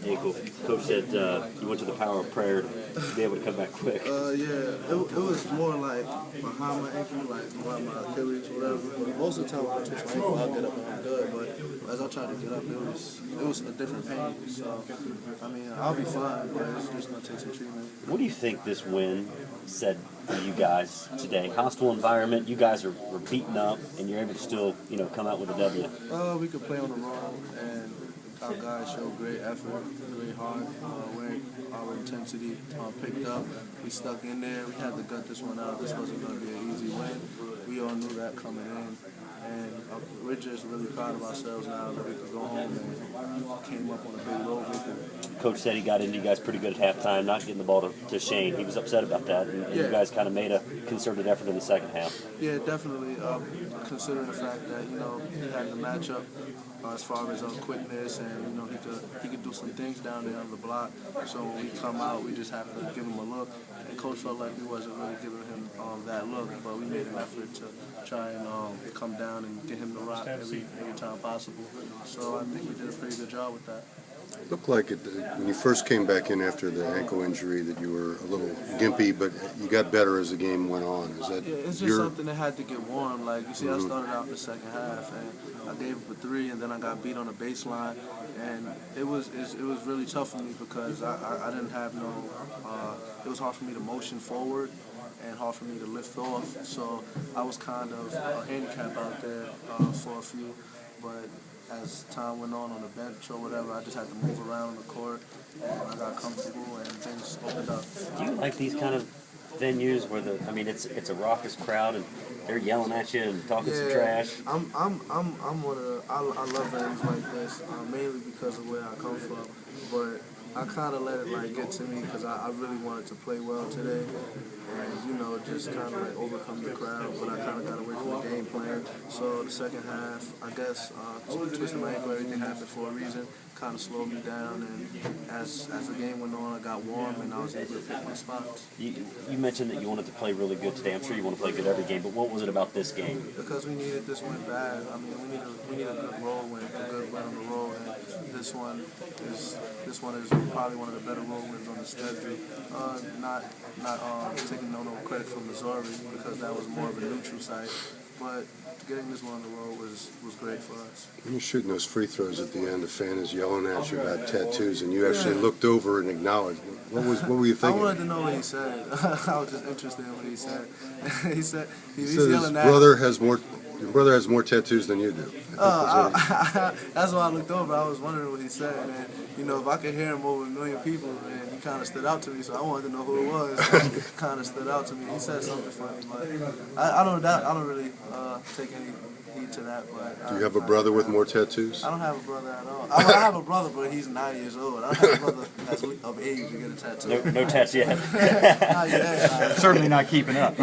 ankle. Coach said you went to the power of prayer to be able to come back quick. Yeah, it was more like behind my ankle, like behind my Achilles, whatever. Most of the time when I twist my ankle, I'll get up and I'm good. But as I tried to get up, it was a different pain. So, I mean, I'll be fine, but it's just going to take some treatment. What do you think this win said for you guys today? Hostile environment, you guys are beaten up, and you're able to still, come out with a W. We could play on the road, and our guys showed great effort, great heart. Our intensity picked up. We stuck in there. We had to gut this one out. This wasn't going to be an easy win. We all knew that coming in. And we're just really proud of ourselves now that we could go home and came up on a big road victory. Coach said he got into you guys pretty good at halftime, not getting the ball to Shane. He was upset about that, and you guys kind of made a concerted effort in the second half. Yeah, definitely. Considering the fact that he had the matchup as far as quickness, and he could do some things down there on the block. So when we come out, we just have to give him a look. And Coach felt like we wasn't really giving him that look, but we made an effort to try and come down and get him the rock every time possible. So I think we did a pretty good job with that. It looked like when you first came back in after the ankle injury that you were a little gimpy, but you got better as the game went on. Is that it's just something that had to get warm. Like, you see, I started out the second half, and I gave up a 3, and then I got beat on the baseline. And it was really tough for me because I didn't have it was hard for me to motion forward and hard for me to lift off. So I was kind of a handicap out there for a few. But as time went on the bench or whatever, I just had to move around on the court, and I got comfortable, and things opened up. Do you like these kind of venues where it's a raucous crowd and they're yelling at you and talking some trash? I'm one of the, I love venues like this, mainly because of where I come from. But I kind of let it get to me because I really wanted to play well today, and just kind of overcome the crowd. But I kind of got away from the game plan. So the second half, I guess, twisting my ankle, everything happened for a reason. Kind of slowed me down, and as the game went on, I got warm and I was able to pick my spots. You mentioned that you wanted to play really good today. I'm sure you want to play good every game, but what was it about this game? Because we needed this win bad. I mean, we need a good road win, a good win on the road, and this one is probably one of the better road wins on the schedule. Not taking no credit from Missouri because that was more of a neutral site, but getting this one on the road was great for us. When you're shooting those free throws at the end, the fan is yelling at you about tattoos, and you actually looked over and acknowledged. What were you thinking? I wanted to know what he said. I was just interested in what he said. He said he's Your yelling at brother has more tattoos than you do. That's why I looked over. I was wondering what he said, and if I could hear him over 1 million people, and he kind of stood out to me, so I wanted to know who it was. Kind of stood out to me. He said something funny, but I don't really take any heed to that. But do you have a brother with more tattoos? I don't have a brother at all. I have a brother, but he's 9 years old. I don't have a brother that's of age to get a tattoo. No tats yet. Not yet. Certainly not keeping up.